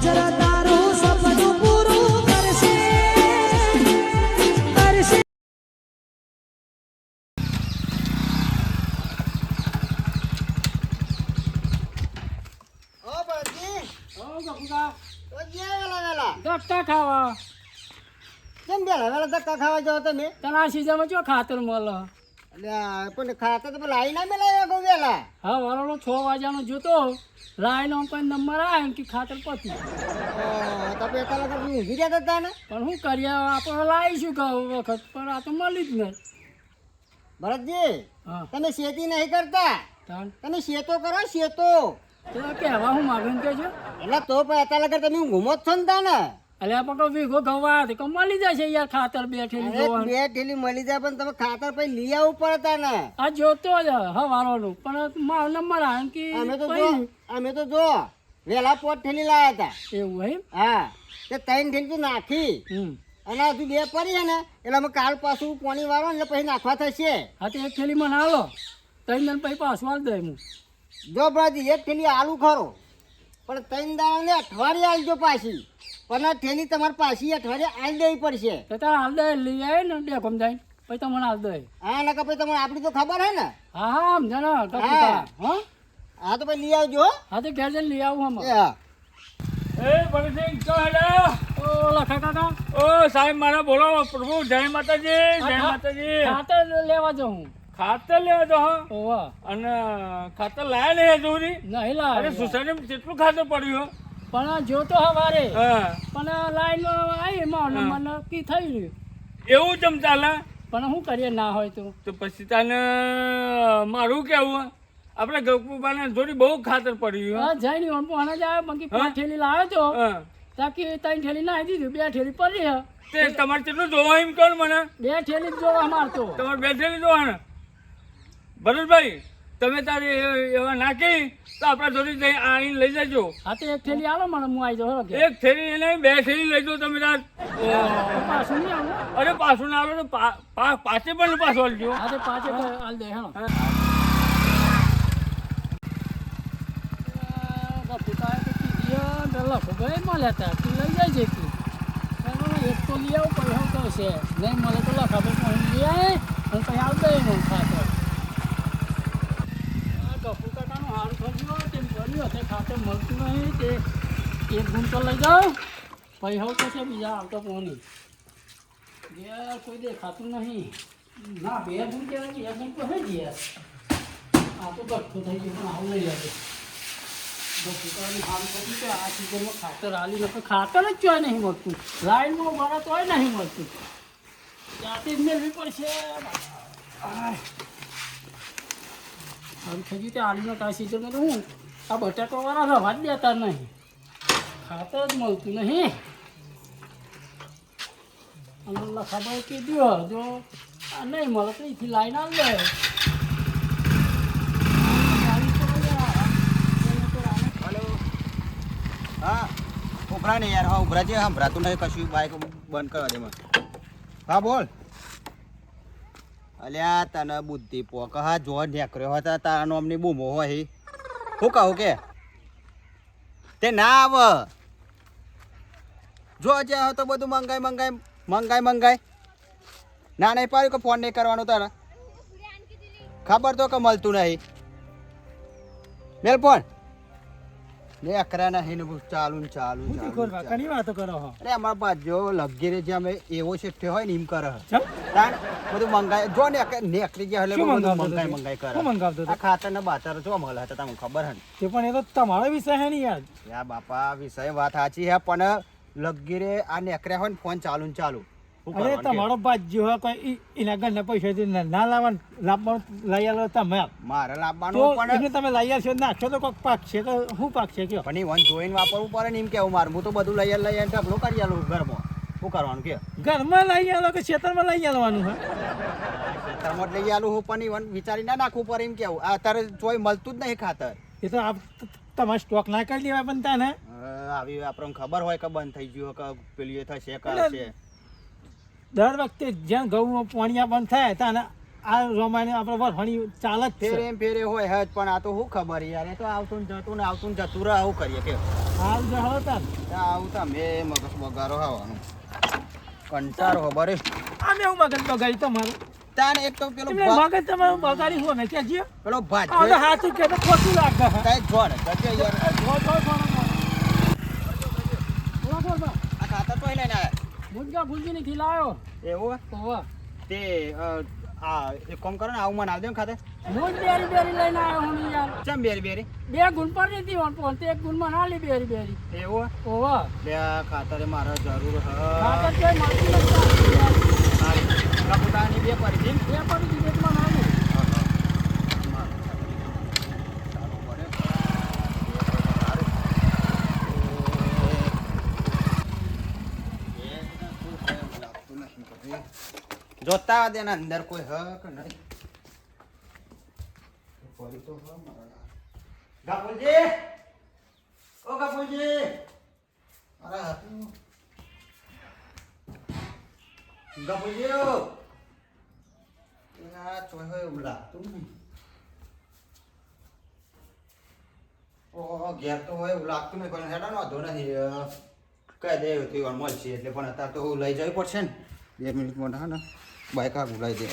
જરા તારું સપનું પૂરું કરશે કરશે ઓ બળજી ઓ ગફુકા તો જે વેલા ધક્કા ખાવા કેમ વેલા ધક્કા ખાવા જાવ તમે તના સીઝનમાં જો ખાતર મળે એટલે પણ ખાતા તો લાઈ ના મેલાવ્યા ગો વેલા હા વાળો 6 વાગ્યાનો જોતો લાઈન કોઈ નંબર આવે કે ખાતર પતી તમે એટલા લગન ઊંઘી જતા હતા ને પણ શું કરીએ આપણે લાવીશું કહું વખત પણ આ તો મળી જ નહીં ભરતજી હા તમે શેતી નહીં કરતા તાન તમે શેતો કરો શેતો તો કહેવા હું માગું કે છે એટલે તો પણ અત્યારે લગન તમે ઊંઘમો જ છો ને તા ને અલે આપણે કોઈ વીઘો ગવા તો મળી જશે યાર ખાતર બેઠેલી અરે જોવાનું બે ઠેલી મળી જાય પણ તમે ખાતર પછી લઈ આવવું પડતા ને આ જોતો જ હવારોનું પણ મારો નંબર આવે કે અમે તો જો વેલા 5 ઠેલી લાયા હતા એવું એમ હા તે 3 ઠેલી તો નાખી અને હજુ 2 પડી છે ને એટલે અમે કાલ પાછું પાણી વાળો ને પછી નાખવા થશે હા તો એક થેલી મને હાલો 3 દિન પછી પાછું હાલ દે હું જો બ્રાજી એક ઠેલી આલુ ખરો પણ 3 દાડા ને અઠવાડિયે આલજો પાછી પણ આ ઠેલી તમારે પાછી અઠવાડિયે આલી દેવી પડશે તો તારે હાલ દે લઈ આવે ને ડેકોમ જાય પછી તમને હાલ દે હા નકર પછી તમને આપણી તો ખબર હે ને હા હા સમજે ને હા હા તો પછી લઈ આવજો હો. હા તો ઘેર જઈને લઈ આવું એ હમ હા એ ભગતસિંહ તો હેલો ઓ લખા કાકા ઓ સાહેબ મારા બોલો પ્રભુ જય માતાજી જય માતાજી ખાતર લેવા જાઉં હું ખાતર લેવા તો હા ઓવા અને ખાતર લાયા નહીં હજુ સુધી નહીં અરે લાવે સોસાયટીમાં કેટલું ખાતર પડ્યું પણ જોતો હવારે હા પણ લાઈનમાં આવી મારો નંબર નક્કી થઈ રહ્યું એવું ચમ ચાલે પણ શું કરીએ ના હોય તો તો પછી તને મારું કેવું આપણે ગપુબાને જોડી બહુ ખાતર પડ્યું હા જઈને ઓમ પોણા જ આવે બાકી 5 ઠેલી લાવ્યો તો હા તાકી 3 ઠેલી નાખી દીધું 2 ઠેલી પડી હે તે તમારે કેટલું જોવા એમ કહો ને મને 2 ઠેલી જ જોવા મારતો તમારે બેઠેલી જોવા ને ભરતભાઈ તમે તારી એવા નાખી તો આપણા જોડી જઈ આવીને લઈ જજો હા તો એક ઠેલી આવો મને હું આવી જાઉં કે એક થેલી એને 2 થેલી લઈ જાઓ તમે તાર પાછું નહીં આવું અરે પાછું ના આવે તો પાછે પણ પાછો આલજો હા તો પાછે હાલ દે હા મળ્યા હતા તું લઈ જાય છે એક તો લઈ આવું પછી હું કહું છે નહીં મળે તો લખા પછી લઈ આવે અને પછી આવ દે હું ખાતર ગપુ કાકાનું હાલ થયું તેમ કર્યું હશે ખાતર મળતું નહીં તે એક ગુણ તો લઈ જાઓ પછી હવે તો છે બીજા આવતો કોની ઘેર કોઈ દેખાતું નહીં ના 2 ગુણ કહેવાય 2 ગુણ તો હે ઘેર આ તો ગઠ્ઠું થઈ ગયું પણ આવું લઈ જશે ગપુકાનું હાલ થયું કે આ સિઝનમાં ખાતર હાલી નથી ખાતર જ ચોય નહીં મળતું લાઈનમાં ઉભા તોય નહીં મળતું ત્યાંથી જ મેળવી પડશે હાલ થઈ ગયું તે હાલીનો કાંઈ સિઝનમાં તો હું આ બટાકાવાળા રવા જ દેતા નહીં ખાતર જ મળતું નહીં અને લખાભાઈ કીધું જો આ નહીં મળે તો અહીંથી લાઈન આવી જાય હા ઉભરા ને યાર હા ઉભરા છે સંભળાતું નહીં કશું બાઈક બંધ કરવા દે મને હા બોલ અલ્યા તને બુદ્ધિ પોક હા જો નેકર્યો હતા તારા નોમની બૂમો હોય હું કહું કે તે ના આવ જો જ્યાં તો બધું મંગાઈ ના નહીં પાડ્યું કે ફોન નહીં કરવાનો તારે ખબર તો કે મળતું નહીં મેલ ફોન ને અકરા નહીં ને ચાલુ ઘણી વાતો કરો હો અરે અમારા બાજુ લગીરે જે અમે એવો શેઠ હોય ને એમ કરે બધું મંગાય જો ને નેકરી ગયા એટલે બધું મંગાઈ કરે આ ખાતર ને બાતર જો મળે તો તમને ખબર હે તે પણ એ તો તમારો વિષય હે ને યાર યા બાપા વિષય વાત સાચી હે પણ લગીરે આ નેકર્યા હોય ને ફોન ચાલુ શું અરે કરવાનું તમારો બાજુ હોય કોઈ એના ઘરના પૈસા ના લાવવાનું લઈ આલો તમે કે? મારે તો લાવવાનું પણ એને તમે લઈ આવશો નાખશો તો કોઈક પાક છે કે શું પાક છે કયો પણ ઈ વન જોઈને વાપરવું પડે ને એમ કેવું મારે હું તો બધું લઈ આવીને ઢગલો કરી આલું ઘરમાં શું કરવાનું કે ઘરમાં લઈ આલો કે ખેતરમાં લઈ આવવાનું હે ખેતરમાં લઈ આલું હું પણ ઈ વન વિચારી ના નાખવું પડે એમ કેવું આ અત્યારે જોઈ મળતું જ નહીં ખાતર એ તો તમારે સ્ટોક ના કરી દેવાય પણ ત્યાં ને આવી આપણને ખબર હોય કે બંધ થઈ ગયું કે પેલી એ થશે કે એટલે હશે દર વખતે જ્યાં ઘઉં પાણી બંધ થાય ત્યાં આ રમાને આપણે વરફણી ચાલે જ છે ફેરે એમ ફેરે હોય હજ પણ આ તો શું ખબર યાર એ તો આવતું ને જતું રહે આવું કરીએ કે હાલ જો હવે તાર આવું તમે મગજ બગારો આવવાનું કંટાળો ખબર આને હું મગજ બગાડી તમારું તાને એક તો પેલો એટલે મગજ તમારું બગાડી હોય ને કે જે પેલો ભાજ આ હાથું કે તો ખોટું લાગે કઈ જોડ ગજે યાર આ ખાતર તો લઈને આયા મુજગા ભૂલજી ની ખીલાયો એવું ઓવા તે આ એક કામ કરો ને આવું મને આલ દે ખાતે મુજ બેરી બેરી લઈને આવ્યો હું યાર ચમ બેરી બેરી બે ગુણ પર દીધી હોન પણ તે એક ગુણ માં ના લી બેરી બેરી એવું ઓવા બે આ ખાતરે મારે જરૂર હ ખાતર તે મળતી નથી કપૂતાની બે પડી છે બે પર દીધી માં નાનું જોતા દેના અંદર કોઈ હ કે નહીં પડી તો હ મારા ગાપુજી ઓ ગાપુજી અરે હાથું ગાપુજી ઓ આ ચોય હોય એવું લાગતું નહીં ઓ ઘેર તો હોય એવું લાગતું નહીં પણ હેડા નો વાંધો નથી કઈ દે એવું મળશે એટલે પણ અત્યારે તો લઈ જવી પડશે ને 2 મિનિટમાં હા ને બાઈક આ ગુલાઈ દે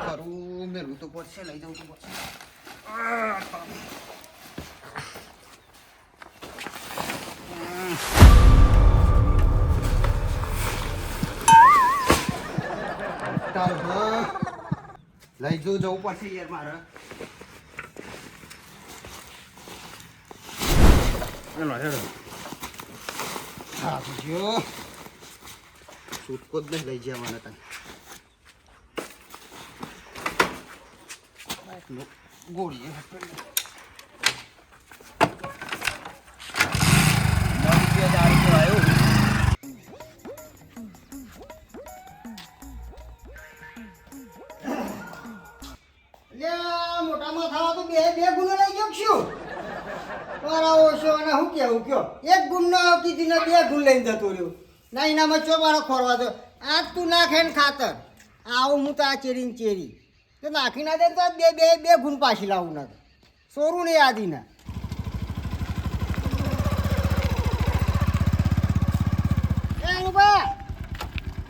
કરું મેળવું તો પડશે લઈ જવું તો પડશે લઈ જવું પડશે યાર મારે હા પૂછ્યો છૂટકો જ નહીં લઈ ગયા મને તને ગોળી આવ્યો મોટામાં ખાવા તો બે ગુનો લઈ ગયો શું મારા ઓછો અને હું કેવું કયો એક ગુણનો કીધી ને 2 ગુણ લઈને જતો રહ્યો ના એનામાં ચોબારો ખોરવા દો આજ તું નાખે ને ખાતર આવું હું તો આ ચેરી ચેરી તો નાખી ના દે તો બે ગુણ પાછી લાવું ના તો સોરું ને યાદી ના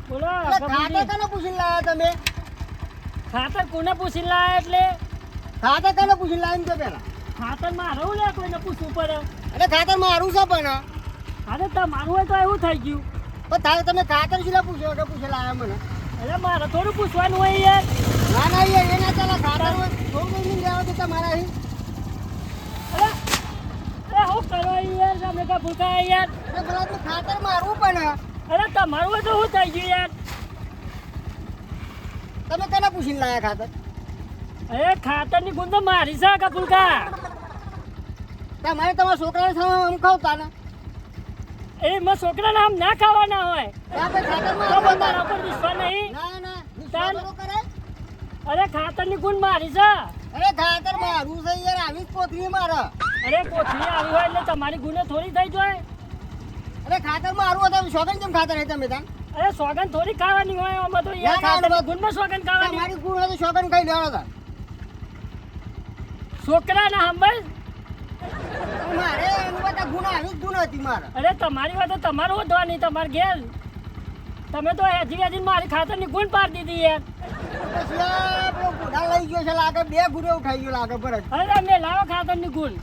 બોલો ખાતર કને પૂછીને લાયા તમે ખાતર કોને પૂછી લાયા એટલે ખાતર કને પૂછીને લાયા એમ તો પેલા ખાતર મારું લે કોઈને પૂછવું પડે અરે ખાતર મારું છે પણ અરે તમારું હોય તો એવું થઈ ગયું પણ તમે ખાતર શું પૂછ્યો કે પૂછે લાયા મને અરે મારે થોડું પૂછવાનું હોય યાર ના યાર એના ચાલે ખાતર હોય થોડું કઈ લેવા દે તમારા અહીં અરે અરે હું કરો યાર તમે કા ભૂખા યાર અરે ભલા તું ખાતર મારું પણ અરે તમારું હોય તો શું થઈ ગયું યાર તમે કને પૂછીને લાયા ખાતર અરે ખાતરની ગુણ તો મારી છે કપૂલકા તમારે તમારા છોકરાને સામે આમ ખાવતા ને એ મારા છોકરાને આમ ના ખાવાના હોય આપણે ખાતર તો તમારા ઉપર વિશ્વાસ નહીં ના તાન. વિશ્વાસ કરે અરે ખાતરની ગુણ મારી છે અરે ખાતર મારું છે યાર આવી જ પોતરી મારે અરે કોથળી આવી હોય એટલે તમારી ગુને થોડી થઈ જાય અરે ખાતર મારું હતું શોખન કેમ ખાતર હે તમે તાન અરે સોગન થોડી ખાવાની હોય આમાં તો યાર ખાતરની ગુણમાં સોગન ખાવાની તમારી ગુણ હોય તો શોખન ખાઈ લેવાનો તાન છોકરાને સાંભળ મારે એનું બધા ગુણ આવી જ ગુણ હતી મારે અરે તમારી વાત તો તમારું વધવાની તમારે ઘેર તમે તો હજી મારી ખાતરની ગુણ પાડી દીધી યાર પછી આ પેલો બુઢા લઈ ગયો છે લાગે 2 ગુણે ઉઠાઈ ગયો લાગે પર અરે મેં લાવો ખાતરની ગુણ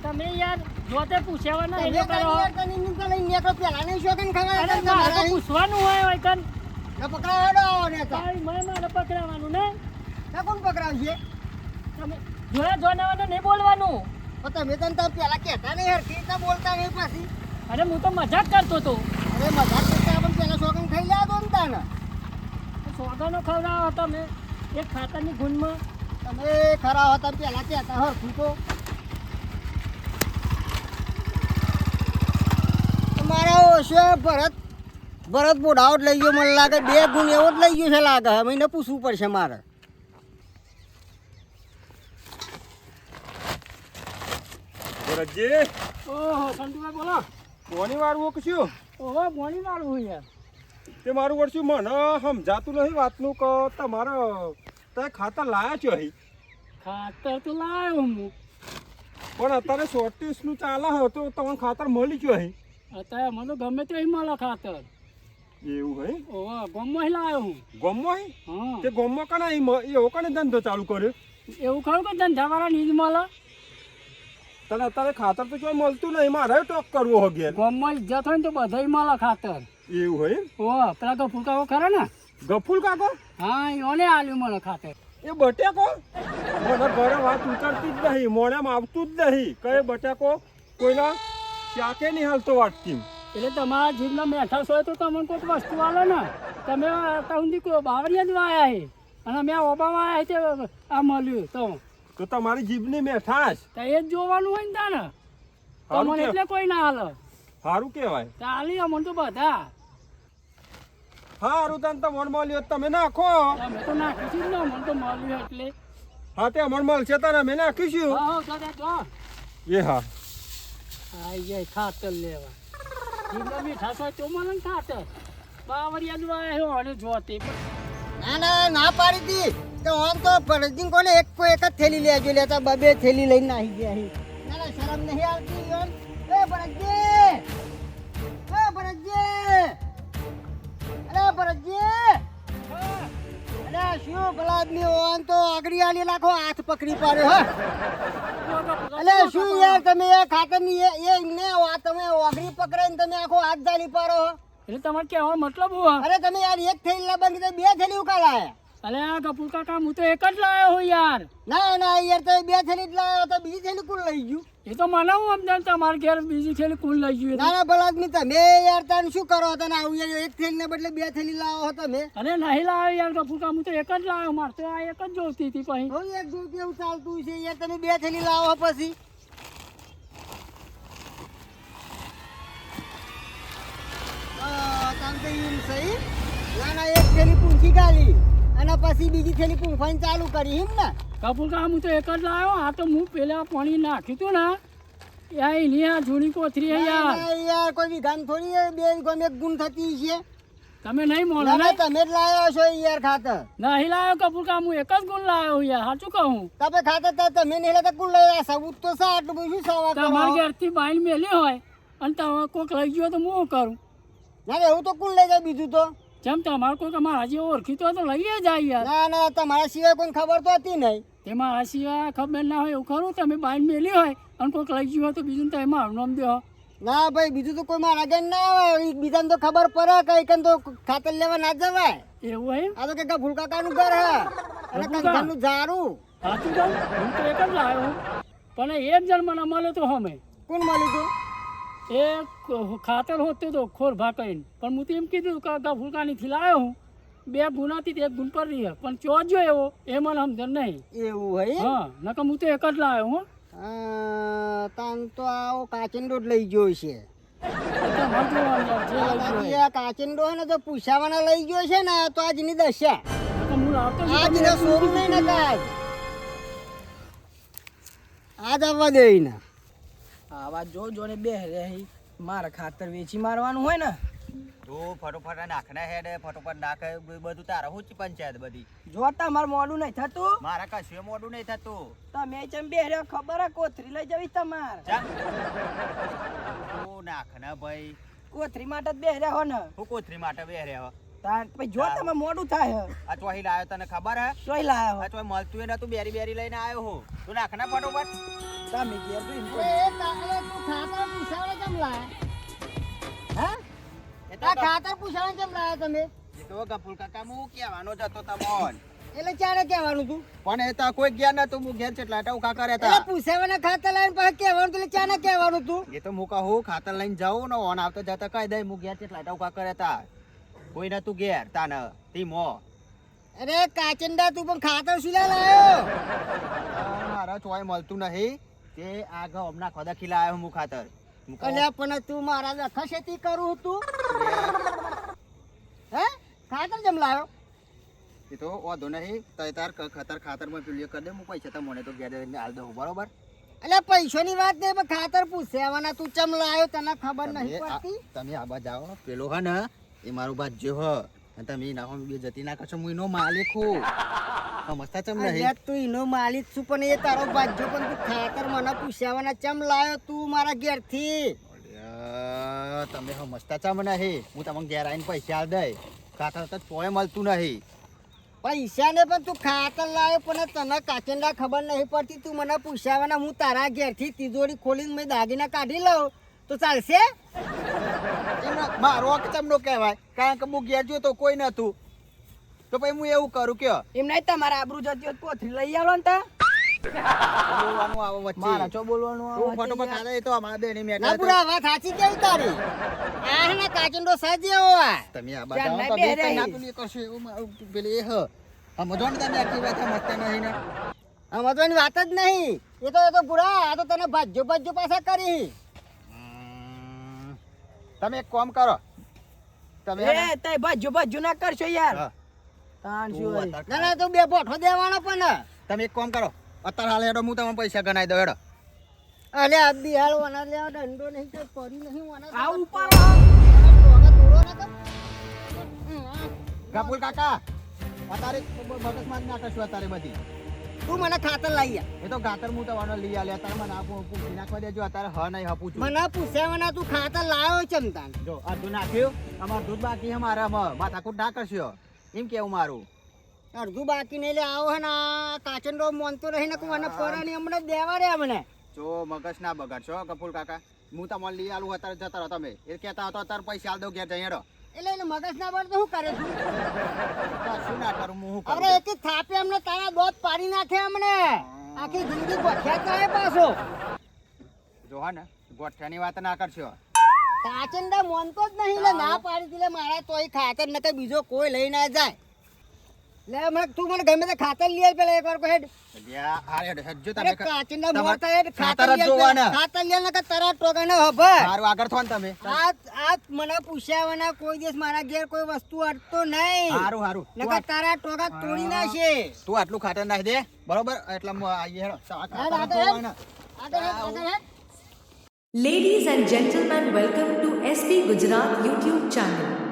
તમે યાર જોતે પૂછ્યાવાના એ લોકો પેલા નહીં શોખન અરે મારે તો પૂછવાનું હોય કન પકડાવો ને તારી મારે પકડાવાનું ને કોણ પકડાવશે તમે જોયા જોનાવાને નહીં બોલવાનું તમે તને પેલા કહેતા નહીં હરખી રીતના બોલતા નહીં પાછી અરે હું તો મજાક કરતો હતો અરે મજાક કરતા પણ પેલા શોખન ખાઈ લ્યા દો ને તાને સોગાનો ખવડાવો તમે એક ખાતરની ગુણમાં તમે ખરા હતા પેલા કહેતા હરખું તો મારા ઓછો ભરત ભરત બોડાવટ લઈ ગયો મને લાગે 2 ગુણ એવો જ લઈ ગયો છે લાગે હવે એને પૂછવું પડશે મારે ભરતજી ઓહો સંતુભાઈ બોલો. કોની વાળવું કશું ઓહો પાણી વાળવું યાર. તે મારું વર્ષું મને સમજાતું નહીં વાતનું કે તમારે તે ખાતર લાયા છો અહીં ખાતર તો લાવ્યો હું. પણ અત્યારે 34નું ચાલે હે તો તમને ખાતર મળી ગયું અહીં અત્યારે મને તો ગમે તે મળે ખાતર. એવું હે ઓહો ગમમાં લાવ્યો હું. ગોમમાં હે હા તે ગોમમાં કને એવો કને ધંધો ચાલુ કર્યો એવું ખરું કે ધંધાવાળા નીજ મળે. તને અત્યારે ખાતર તો કોઈ મળતું નહીં મારે ટોક કરવો હો ઘેર ગમમાં ઇજ્જત હોય ને તો બધાય મળે ખાતર. એવું હે ઓહો પેલા તો ફૂલકાઓ ખરા ને. ગફુલ કાકો હા એને આલ્યું મળે ખાતર. એ બટેકો મને ઘરે વાત ઉતરતી જ નહીં મોણેમ આવતું જ નહીં કઈ બટેકો કોઈના શાકે નહીં હાલતો વાટકી એટલે તમારા જીભના મેઠા હોય તો તમને કોઈ વસ્તુ આલે ને. તમે અત્યાર સુધી કોઈ બાવરિયા જ વાયા છે અને મેં ઓબામાં આવ્યા છે આ મળ્યું તો તમારી જીભની મેઠાશ તો એ જ જોવાનું હોય ને તાને. સારું તમને કે- એટલે કોઈ ના હાલે. સારું કહેવાય ચાલી અમને તો બધા. સારું તને તો મન મળ્યો તો તમે નાખો તમે તો નાખીશું જ ને અમને તો મળ્યું એટલે. હા તે મન મળશે તને અમે નાખીશું હા હા જો એ હા આઈ જાય ખાતર લેવા. જીભના મીઠા હોય તો મને ખાતર. બાવરિયા જ વાયા છે અને જોતી ના પાડી દી તો આમ તો ભરતજી કોને એક જ થેલી લેજો લેતા 2 થેલી લઈને નાહી ગયા હી ના શરમ નહીં આવતી યોન એ ભરતજી અરે શું ભલા આદમી ઓન તો આગળી આલી નાખો હાથ પકડી પાડ્યો હા અલે શું યાર તમે એ ખાતરની એ ને તમે આગળી પકડાઈને તમે આખો હાથ જાલી પાડો હો. એટલે તમારે કહેવાનો મતલબ હું અરે તમે યાર એક થેલી લાવવાની તો 2 થેલી ઉકાળાયા અલે આ કપૂર કાકા હું તો એક જ લાવ્યો હું યાર. ના યાર તમે 2 થેલી જ લાવ્યો તો બીજી થેલી કોણ લઈ ગયું એ તો મને હું સમજાણ તમારે ઘેર બીજી થેલી કુલ લઈ ગયું. ના ભલા આદમી તમે યાર તને શું કરો તને આવું યાર એક થેલી ને બદલે 2 થેલી લાવો છો તમે અરે નહીં લાવ્યો યાર કપૂર કાકા હું તો એક જ લાવ્યો. મારે તો આ એક જ જોઈતી હતી પછી. હું એક દૂધ કેવું ચાલતું છે યાર તમે 2 થેલી લાવો પછી તમ તો એમ સહી ના એક થેલી પૂંખી ગાલી અને પછી બીજી થેલી પૂંખવાની ચાલુ કરી એમ ને કપૂર કાકા હું તો એક જ લાવ્યો. આ તો હું પેલા પાણી નાખ્યું હતું ને એની આ જૂની કોથરી છે યાર. યાર કોઈ વિધાન થોડી 2 ગમે એક ગુણ થતી છે તમે નહીં મોનો ના ને. તમે જ લાવ્યો છો યાર ખાતર નહીં લાવ્યો કપૂર કાકા હું એક જ ગુણ લાવ્યો યાર. સાચું કહું તમે ખાતર તો તમે નહીં લેતા કુલ લઈ રહ્યા સબૂત તો સા આટલું બધું શું સવા તમારે કરો ઘેરથી બાઈને મેલી હોય અને તમે કોઈક લઈ ગયો તો હું શું કરું. ના એવું તો કુલ લઈ જાય બીજું તો જેમ તમારે કોઈ મારા જે ઓળખીતો હોય તો લઈએ જાય યાર. ના તમારા સિવાય કોઈ ખબર તો હતી નહીં તે મારા સિવાય ખબર ના હોય એવું ખરું. તમે બાઈને મેલી હોય અને કોઈક લઈ ગયું હોય તો બીજું તો મારું નામ દો. ના ભાઈ બીજું તો કોઈ મારા આગળ ના આવે બીજાને તો ખબર પડે કઈ કન તો ખાતર લેવા ના જવાય એવું હોય આ તો કે ભૂલ કાકાનું ઘર હે અને કંઠાનું ઝારું સાચું કહું હું તો એક જ લાવ્યો પણ એક જણ મને મળે તો હમે કોણ મળ્યું તું એ ખાતર હોતું તો ખોર ભાકઈને પણ હું તો એમ કીધું કે ફૂલકાનીથી લાવ્યો હું 2 ગુનાથી 1 ગુણ પર રહી પણ ચોજો એવો એ મને સમજણ નહીં. એવું હોય હા નકર હું તો એક જ લાવ્યો હું. તાન તો આવો કાચિંડો જ લઈ ગયો છે તમારે જોવાનું યાર, જે લઈ ગયો હોય. આ કાચિંડો હે ને તો પૂછાવાના લઈ ગયો છે ને તો આજની દશા નકર હું લાવતો જ આજ નહીં. ને સોરું નહીં ને આજ આવવા દે ને આવા જો જોડે બે રે મારે ખાતર વેચી મારવાનું હોય ને તું ફટોફટ નાખના હેડે ફટોફટ નાખે બધું તારા હું પંચાયત બધી જો તમારે મોડું નહીં થતું મારા કશું મોડું નહીં થતું તમે ચમ બે રે ખબર હે કોથરી લઈ જવી તમારે ચાલ તું નાખના ભાઈ કોથરી માટે જ બે રે હો ને હું કોથરી માટે બે રહ્યો તાર પછી જો તમે મોડું થાય આ ચોહી લાવ્યો તને ખબર હે જોઈ લાયા આ ચોહી મળતું એ નતું બેરી બેરી લઈને આવ્યો હું તું નાખના ફટોફટ તમે ઘેર તો એમ એ કાલે તું ખાતર પૂછાવા કેમ લાયા હા એ આ ખાતર પૂછાવા કેમ લાયા તમે તો ગફુલ કાકા હું કહેવાનો જ હતો તમોન એટલે ચારે કહેવાનું તું પણ એ તો કોઈ જ્ઞાન નતું હું ઘેર ચેટલા હતા કાકા એટલે રહેતા પૂછાવાના ખાતર લઈને પછી કહેવાનું તું એટલે ચાને કહેવાનું તું એ તો હું કહું ખાતર લઈને જાઉં ને ઓન આવતો જતા કહી દઈ હું ઘેર ચેટલા હતા કાકા રહેતા કોઈ નતું ઘેર તાને તીમો અરે કાચંડા તું પણ ખાતર સુલા લાયો મારા ચોય મળતું નહીં તે આ હમણાં ખોદા ખીલા આવ્યો હું ખાતર અલ્યા પણ તું મારા દખા ખેતી કરું તું ખાતર જેમ લાવ્યો એ તો વાંધો નહીં તો તાર ખાતરમાં પેલું એ કરી દે હું પૈસા તમને તો ઘેર જઈને હાલ દઉં બરોબર એટલે પૈસાની વાત નહીં પણ ખાતર પૂછ્યાવાના તું ચમ લાવ્યો તને ખબર નહીં પડતી તમે આ બાજુ જાઓ પેલો હે ને એ મારો ભાજ્યો હ અને તમે નાખો બે જતી ના કરશો હું એનો માલિક હું સમજતા ચમ નહીં અલ્યા તું એનો માલિક છું પણ એ તારો બાજ્યો પણ તું ખાતર મને પૂછ્યાવાના ચમ લાવ્યો તું મારા ઘેરથી અલ્યા, તમે સમજતા ચમ નહીં હું તમને ઘેર આવીને પૈસા આલ દઈ ખાતર તો પોએ મળતું નહીં પૈસા ને પણ તું ખાતર લાવ્યો પણ તને કાચંડા ખબર નહીં પડતી તું મને પૂછ્યાવાના હું તારા ઘેરથી તિજોરી ખોલીને મેં દાગીના કાઢી લઉં તો ચાલશે મારો હક ચમનો કહેવાય કારણ કે હું ઘેર જોતો કોઈ નતું તો પછી હું એવું કરું કે એમ નહીં તમારા આબરૂ જતી હોત પોથરી લઈ આવો ને તા બોલવાનું આવે વચ્ચે મારા ચો બોલવાનું તું આવે ફટોફટ ખાધે એ તો અમારા બેની મેં ના પૂરા વાત સાચી કેવી તારી આ હે ને કાચંડો સજ્યો આ તમે આ ચાલ, બતાવો નહીં તમે બેરે. કઈ ના પેલી કરશો એવું મારું પેલી એ હ સમજો ને તમે આખી વાત સમજતા નહીં ને સમજવાની વાત જ નહીં એ તો પૂરા આ તો તને ભાજ્યો પાછા કરી તમે એક કામ કરો તમે હે ને, એ તઈ ભાજ્યો ના કરશો યાર હા, તાણ તું શું હોય? અત્યારે ના ના તું બે બોઠો દેવાનો પણ તમે એક કામ કરો અત્યારે હાલ હેડો હું તમને પૈસા ગણાઈ દઉં હેડો અલે આ બિહાર વના લેવા દંડો નહીં તો પડી નહીં વના આ ઉપર ગાપુલ કાકા અત્યારે મગજમાં જ ના કરશું અત્યારે બધી તું મને ખાતર લઈ આ એ તો ગાતર હું તમારો લઈ આલે અત્યારે મને આપો પૂછી નાખવા દેજો અત્યારે હ નહીં હપું છું મને પૂછ્યા તું ખાતર લાવ્યો ચમતાન જો અડધું નાખ્યું અમારું દૂધ બાકી છે મારામાં માથાકૂટ ના કરશો એમ કેવું મારું અડધું બાકી નહીં લે આવો હે ને આ કાચંડો મોનતો રહી ને મને પરાની હમણાં દેવા રે મને જો મગજ ના બગાડશો કપૂર કાકા હું તમારે લઈ આલું અત્યારે જતા રહો તમે એ કહેતા હતો અત્યારે પૈસા આલ દઉં ઘેર જઈ હેડો એટલે એને મગજ ના પડે તો શું કરે તું શું ના કરું હું શું અરે કરું એક થાપે અમને તારા દોત પાડી નાખે અમને આખી જિંદગી ગોઠ્યા થાય પાછો જો હા ને ગોઠિયાની વાત ના કરશો કાચંડા મોનતો જ નહીં લે ના પાડી દીલે મારા તોય ખાતર ન કે બીજો કોઈ લઈ ના જાય લે મને તું મને ગમે તે ખાતર લઈ આવ પેલા એકવાર કો હેડ અલ્યા, આ હેડ, હેડ જો અરે તમે કાચંડા તમારે મોરતા હેડ ખાતર ખાતર જ લઈ જોવાના. ખાતર લઈ ને કે તારા ટોકાને હભર મારું આગળ થો ને તમે આ મને પૂછ્યા વના કોઈ દિવસ મારા ઘેર કોઈ વસ્તુ અડતો નહીં હારું હારું નકર તારા ટોકા તોડી નાખે તું આટલું ખાતર નાખી દે બરોબર એટલે હું આવીએ હેડો હેડ આગળ હેડ આગળ હેડ Ladies and gentlemen, welcome to SB Gujarat YouTube channel.